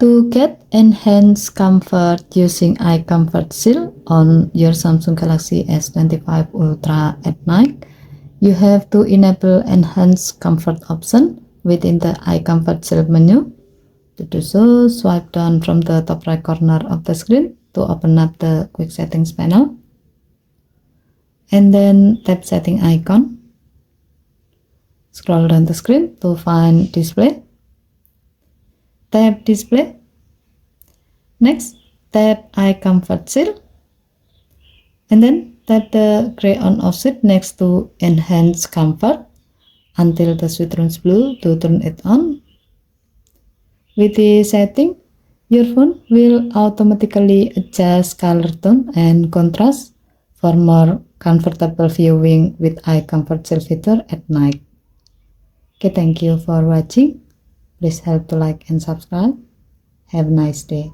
To get enhanced comfort using Eye Comfort Shield on your Samsung Galaxy S25 Ultra at night, you have to enable enhanced comfort option within the Eye Comfort Shield menu. To do so, swipe down from the top right corner of the screen to open up the quick settings panel, and then tap setting icon. Scroll down the screen to find display. Tap display. Next, tap Eye Comfort Shield, and then tap the gray on off switch next to enhance comfort until the switch turns blue to turn it on. With the setting, your phone will automatically adjust color tone and contrast for more comfortable viewing with Eye Comfort Shield feature at night. Okay, thank you for watching. Please help to like and subscribe. Have a nice day.